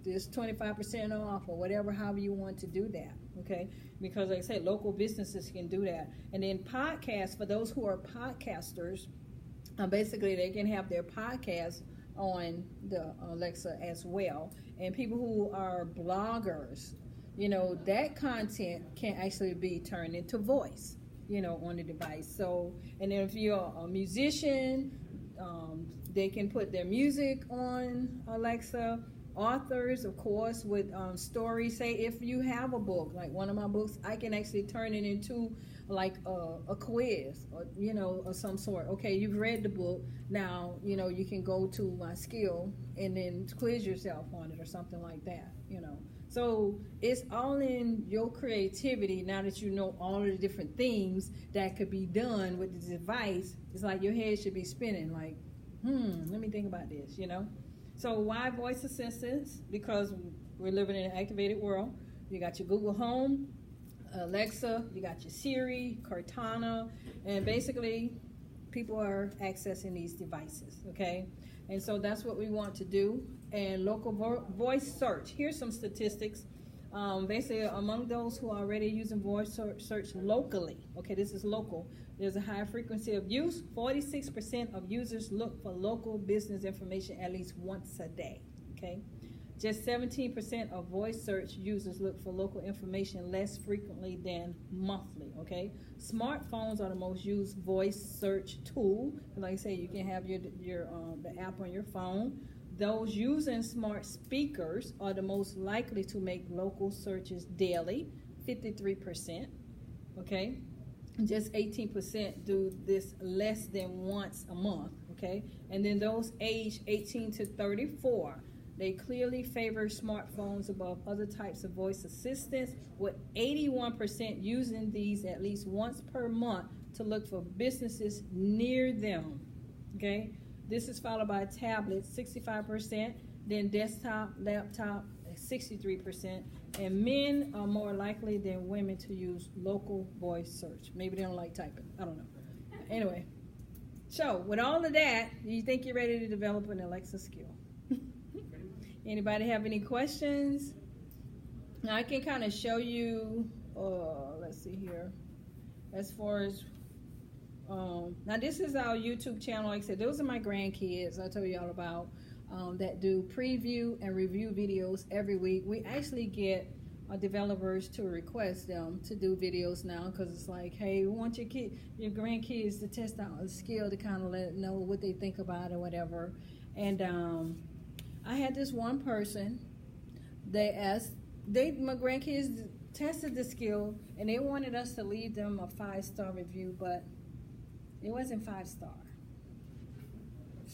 this 25% off or whatever, however you want to do that, okay? Because like I said, local businesses can do that. And then podcasts, for those who are podcasters, basically they can have their podcast on the Alexa as well. And people who are bloggers, that content can actually be turned into voice, on the device. So, and then if you're a musician, they can put their music on Alexa. Authors, of course, with stories. Say if you have a book, like one of my books, I can actually turn it into like a quiz, or or some sort. Okay, you've read the book. Now you can go to my skill and then quiz yourself on it or something like that. So it's all in your creativity. Now that you know all of the different things that could be done with the device, it's like your head should be spinning. Like, let me think about this. So why voice assistants? Because we're living in an activated world. You got your Google Home, Alexa, you got your Siri, Cortana, and basically people are accessing these devices, okay? And so that's what we want to do. And local voice search. Here's some statistics. Basically, among those who are already using voice search locally, okay, this is local, there's a high frequency of use. 46% of users look for local business information at least once a day, okay? Just 17% of voice search users look for local information less frequently than monthly, okay? Smartphones are the most used voice search tool. Like I say, you can have the app on your phone. Those using smart speakers are the most likely to make local searches daily, 53%, okay? Just 18% do this less than once a month, okay? And then those aged 18 to 34, they clearly favor smartphones above other types of voice assistants, with 81% using these at least once per month to look for businesses near them, okay? This is followed by tablets, 65%, then desktop, laptop, 63%, and men are more likely than women to use local voice search. Maybe they don't like typing. I don't know. Anyway, so with all of that, do you think you're ready to develop an Alexa skill? Anybody have any questions? Now I can kind of show you, let's see here, as far as, now this is our YouTube channel. Like I said, those are my grandkids I told you all about, that do preview and review videos every week. We actually get developers to request them to do videos now, because it's like, hey, we want your grandkids to test out a skill to kind of let them know what they think about it or whatever. And I had this one person, my grandkids tested the skill and they wanted us to leave them a 5-star review, but it wasn't 5-star.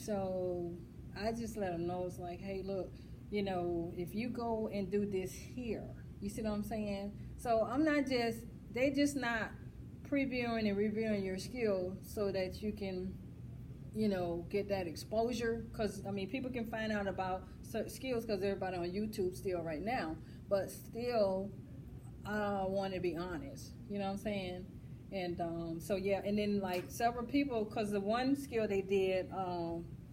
So I just let them know, it's like, hey, look, you know, if you go and do this here, you see what I'm saying? So I'm not just, they just not previewing and reviewing your skill so that you can, you know, get that exposure. Because, I mean, people can find out about certain skills because everybody on YouTube still right now. But still, I want to be honest. You know what I'm saying? And so, yeah. And then, like, several people, because the one skill they did,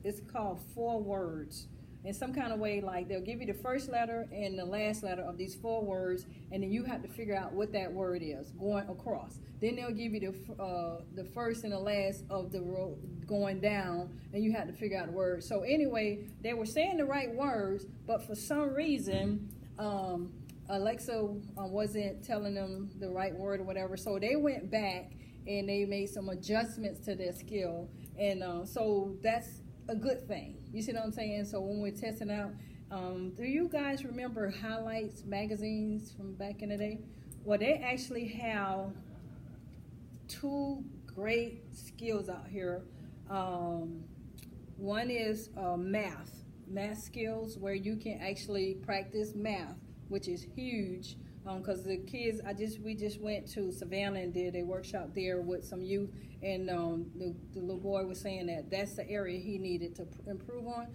it's called 4 words. In some kind of way, like, they'll give you the first letter and the last letter of these 4 words, and then you have to figure out what that word is going across. Then they'll give you the first and the last of the road going down, and you have to figure out the word. So anyway, they were saying the right words, but for some reason, Alexa wasn't telling them the right word or whatever. So they went back and they made some adjustments to their skill, and so that's a good thing. You see what I'm saying? So when we're testing out, do you guys remember Highlights magazines from back in the day? Well, they actually have 2 great skills out here. One is math skills, where you can actually practice math, which is huge. Because the kids, we just went to Savannah and did a workshop there with some youth, and the little boy was saying that that's the area he needed to improve on.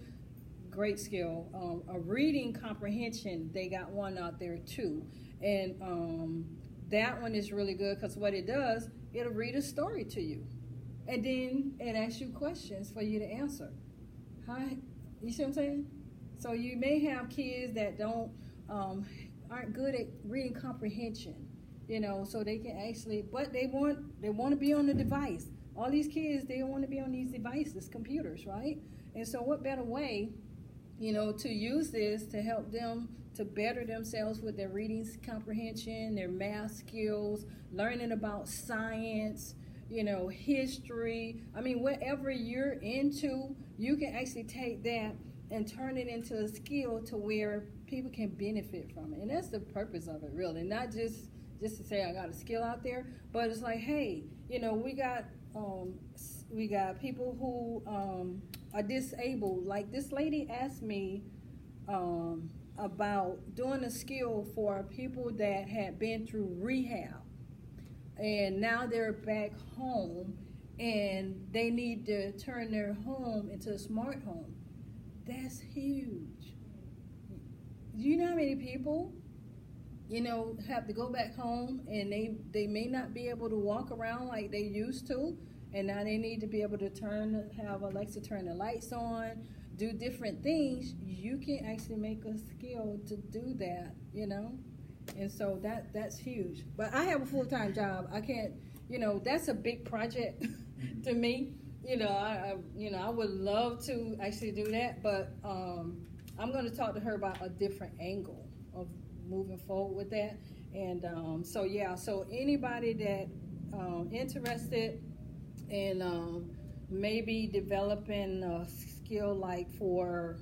Great skill. A reading comprehension, they got one out there too, and that one is really good because what it does, it'll read a story to you, and then it asks you questions for you to answer. You see what I'm saying? So you may have kids that aren't good at reading comprehension, you know, so they can actually, but they want to be on the device. All these kids, they want to be on these devices, computers, right? And so what better way, you know, to use this to help them to better themselves with their reading comprehension, their math skills, learning about science, you know, history. I mean, whatever you're into, you can actually take that and turn it into a skill to where people can benefit from it. And that's the purpose of it, really. Not just to say I got a skill out there, but it's like, hey, you know, we got people who are disabled. Like this lady asked me about doing a skill for people that had been through rehab, and now they're back home, and they need to turn their home into a smart home. That's huge. Do you know how many people, you know, have to go back home and they may not be able to walk around like they used to, and now they need to be able to have Alexa turn the lights on, do different things. You can actually make a skill to do that, you know, and so that's huge. But I have a full-time job. I can't, you know, that's a big project to me. You know, I would love to actually do that, but I'm going to talk to her about a different angle of moving forward with that. And so anybody that interested in maybe developing a skill like for,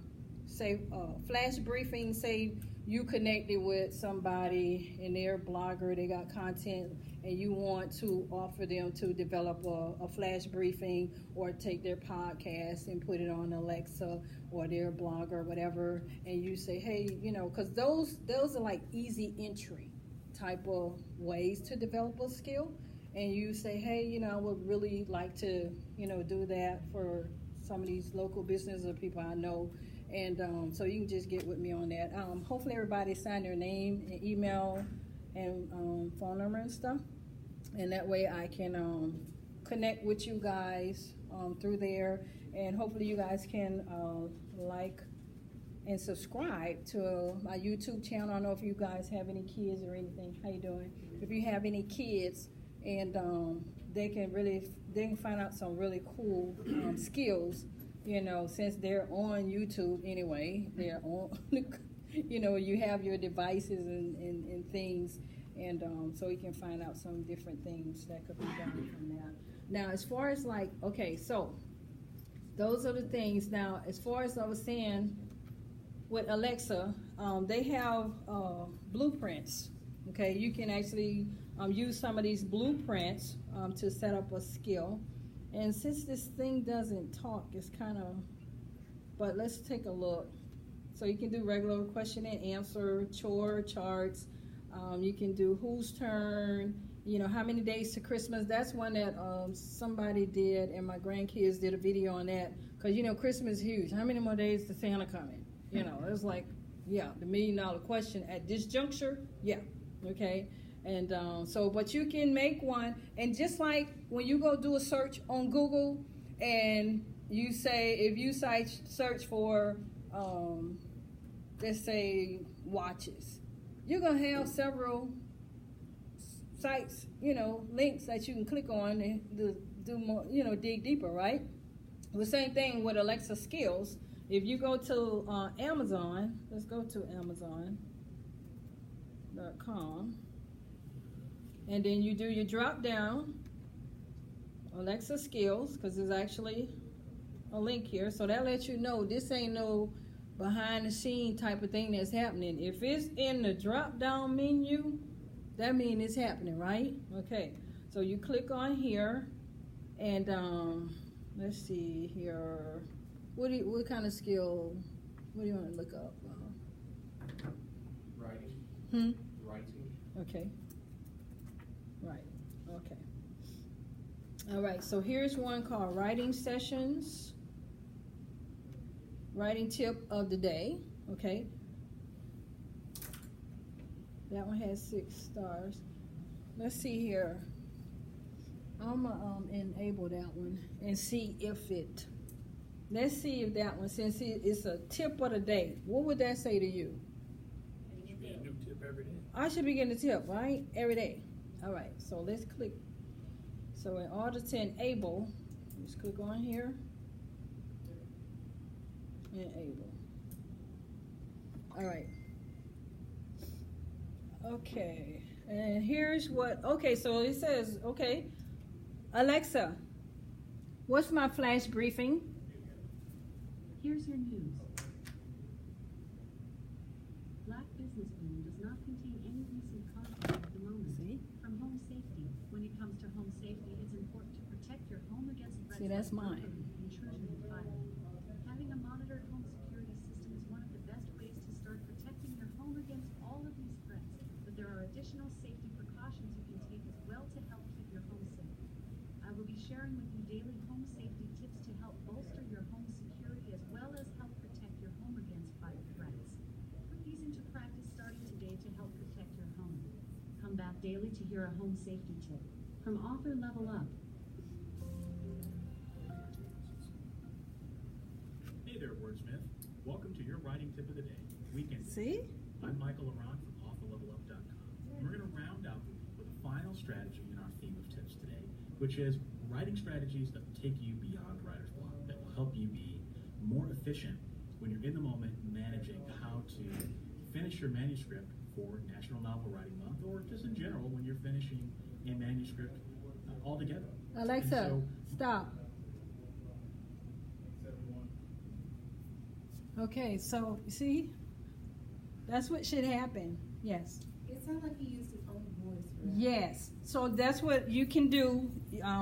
say, flash briefing, say you connected with somebody and they're a blogger, they got content, and you want to offer them to develop a flash briefing or take their podcast and put it on Alexa or their blog or whatever, and you say, hey, you know, because those are like easy entry type of ways to develop a skill, and you say, hey, you know, I would really like to, you know, do that for some of these local businesses or people I know. And so you can just get with me on that. Hopefully everybody signed their name and email and phone number and stuff, and that way I can connect with you guys through there, and hopefully you guys can like and subscribe to my YouTube channel. I don't know if you guys have any kids or anything. How you doing? If you have any kids, and they can find out some really cool skills, you know, since they're on YouTube anyway. They're on you know, you have your devices and things, and so you can find out some different things that could be done from that. Now, as far as like, okay, so those are the things. Now, as far as I was saying with Alexa, they have blueprints. Okay, you can actually use some of these blueprints to set up a skill. And since this thing doesn't talk, it's kind of But let's take a look. So you can do regular question and answer, chore charts. You can do whose turn, how many days to Christmas. That's one that somebody did, and my grandkids did a video on that. Because, Christmas is huge. How many more days to Santa coming? It was like, yeah, the $1 million question at this juncture. Yeah, okay. And but you can make one. And just like when you go do a search on Google and you say, if you search for, let's say, watches, you're going to have several sites, links that you can click on and do more, dig deeper, right? The same thing with Alexa skills. If you go to Amazon, let's go to Amazon.com, and then you do your drop down, Alexa skills, because there's actually a link here. So that lets you know this ain't no behind the scene type of thing that's happening. If it's in the drop down menu, that means it's happening, right? Okay, so you click on here, and let's see here. What kind of skill? What do you want to look up? Writing. Writing. Okay. Right. Okay. All right. So here's one called Writing Sessions. Writing tip of the day. Okay. That one has 6 stars. Let's see here. I'm gonna enable that one and see if it. Let's see if that one, since it's a tip of the day, what would that say to you? It should be a new tip every day. I should be getting a tip, right? Every day. All right, so let's click. So in order to enable, just click on here. Enable. All right. Okay, and here's what, okay, so it says, okay, Alexa, what's my flash briefing? Here's your news. Black business boom does not contain any recent conflict at the moment. See? From home safety. When it comes to home safety, it's important to protect your home against threats. See, that's like mine. burglary, intrusion, and fire. Having a monitored home security system is one of the best ways to start protecting your home against all of these threats. But there are additional safety precautions you can take as well to help keep your home safe. I will be sharing with you daily home safety tips to help bolster your home security as well as help protect your home against fire threats. Put these into practice starting today to help protect your home. Come back daily to hear a home safety tip from author Level Up. Hey there, wordsmith. Welcome to your writing tip of the day. Weekend. See? I'm Michael Laurent from authorlevelup.com. And we're going to round out with a final strategy in our theme of tips today, which is writing strategies that will take you beyond writer's block, that will help you be more efficient when you're in the moment managing how to finish your manuscript for National Novel Writing Month, or just in general when you're finishing a manuscript altogether. Alexa, stop. Okay, so see, that's what should happen. Yes. It sounds like he used his own voice for that. Yes. So that's what you can do.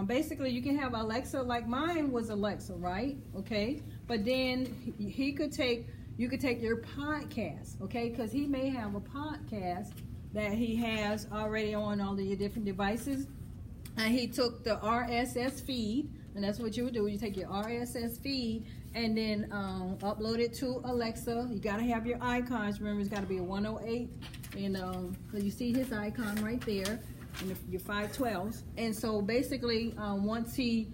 Basically, you can have Alexa, like mine was Alexa, right? Okay. But then you could take your podcast, okay? Because he may have a podcast that he has already on all of your different devices. And he took the RSS feed, and that's what you would do. You take your RSS feed and then upload it to Alexa. You got to have your icons. Remember, it's got to be a 108. And so you see his icon right there, and your 512s. And so basically, once he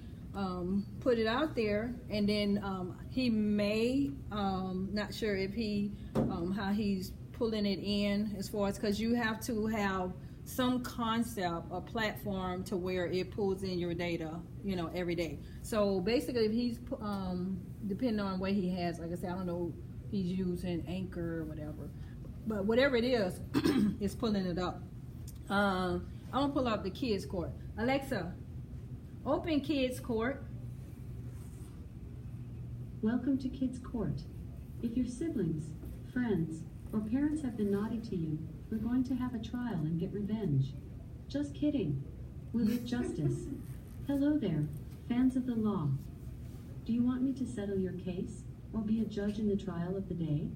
put it out there, and then he may, not sure if he, how he's pulling it in as far as, because you have to have some concept or platform to where it pulls in your data, every day. So basically, if he's, depending on what he has, like I said, I don't know if he's using Anchor or whatever, but whatever it is, it's pulling it up. I'm gonna pull up the Kids Court. Alexa, open Kids Court. Welcome to Kids Court. If your siblings, friends, or parents have been naughty to you, we're going to have a trial and get revenge. Just kidding. We with justice. Hello there, fans of the law. Do you want me to settle your case, or be a judge in the trial of the day?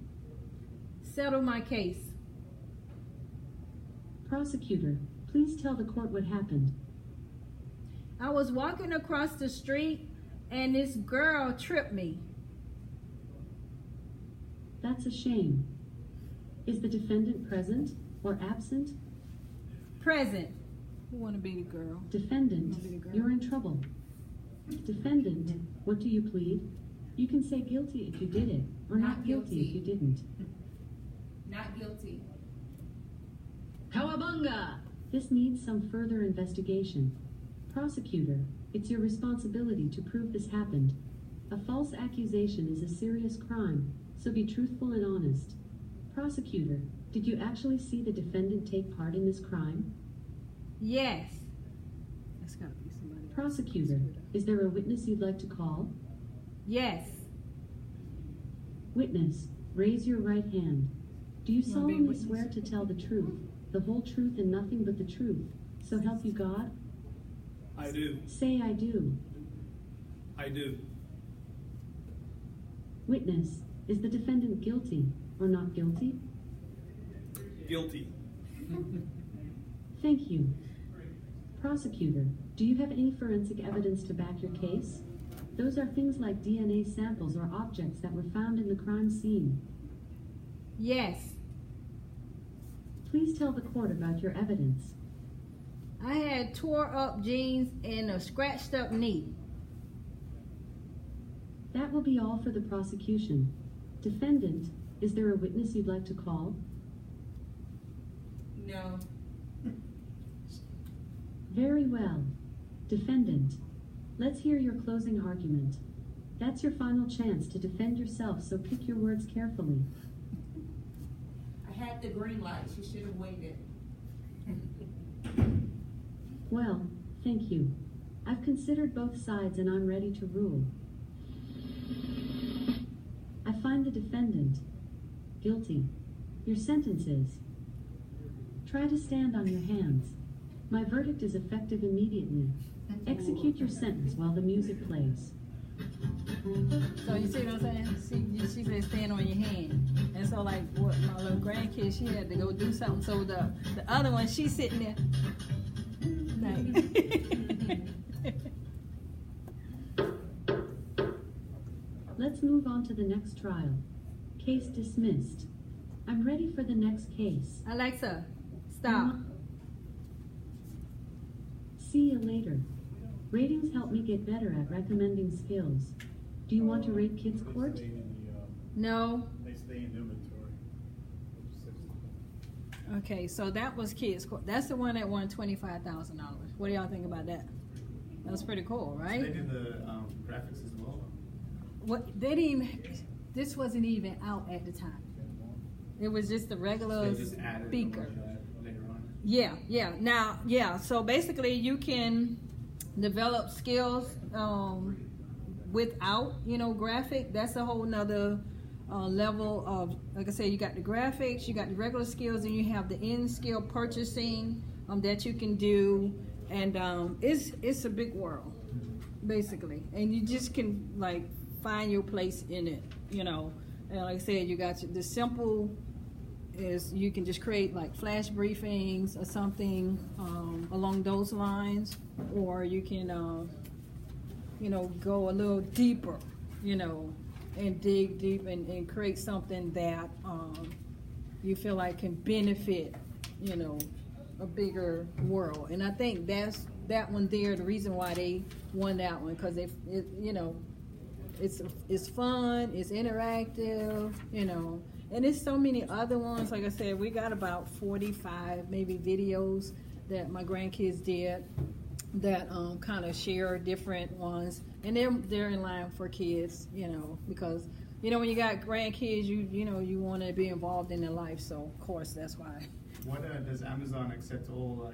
Settle my case. Prosecutor, please tell the court what happened. I was walking across the street and this girl tripped me. That's a shame. Is the defendant present or absent? Present. Who want to be the girl? Defendant, Wanna be the girl? you're in trouble. Defendant, what do you plead? You can say guilty if you did it, or not guilty if you didn't. Not guilty. Cowabunga! This needs some further investigation. Prosecutor, it's your responsibility to prove this happened. A false accusation is a serious crime, so be truthful and honest. Prosecutor, did you actually see the defendant take part in this crime? Yes. That's gotta be somebody. Prosecutor, is there a witness you'd like to call? Yes. Witness, raise your right hand. Do you You wanna be a solemnly witness? swear to tell the truth, the whole truth and nothing but the truth, so help you God? I do. Say I do. I do. Witness, is the defendant guilty or not guilty? Guilty. Thank you. Prosecutor, do you have any forensic evidence to back your case? Those are things like DNA samples or objects that were found in the crime scene. Yes. Please tell the court about your evidence. I had tore up jeans and a scratched up knee. That will be all for the prosecution. Defendant, is there a witness you'd like to call? No. Very well. Defendant, let's hear your closing argument. That's your final chance to defend yourself, so pick your words carefully. I had the green light. She should have waited. Well, thank you. I've considered both sides and I'm ready to rule. I find the defendant guilty. Your sentence is: try to stand on your hands. My verdict is effective immediately. Execute your sentence while the music plays. So you see what I'm saying? She said stand on your hand. And so like what my little grandkid, she had to go do something. So the other one, she's sitting there. Let's move on to the next trial. Case dismissed. I'm ready for the next case. Alexa, stop. See you later. Ratings help me get better at recommending skills. Do you want to rate Kids Court? No. They stay in inventory. Okay, so that was Kids Court. That's the one that won $25,000. What do y'all think about that? That was pretty cool, right? They did the graphics as well. What they didn't even, this wasn't even out at the time. It was just the regular They just added speaker. later on. Yeah. Now, so basically you can develop skills without, graphic. That's a whole nother level of, like I said, you got the graphics, you got the regular skills, and you have the in-skill purchasing that you can do. And it's a big world, basically. And you just can, like, find your place in it, And like I said, you got the simple is you can just create like flash briefings or something along those lines, or you can go a little deeper, and dig deep and create something that you feel like can benefit, a bigger world. And I think that's that one there, the reason why they won that one, because it's fun, it's interactive, and there's so many other ones. Like I said, we got about 45 maybe videos that my grandkids did that kind of share different ones, and they're in line for kids, because when you got grandkids, you want to be involved in their life. So of course that's why. What does Amazon accept all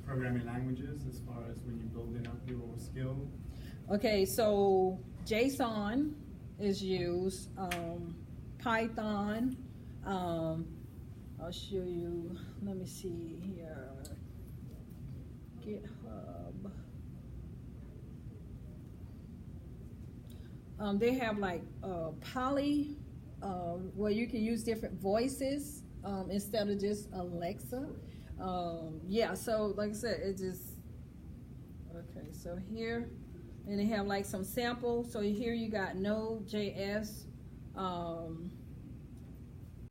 programming languages as far as when you're building up your skill? Okay, so JSON is used, Python. I'll show you. Let me see here. GitHub. They have like Poly, where you can use different voices instead of just Alexa. Yeah, so like I said, it just, okay, so here, and they have like some samples. So here you got Node.js,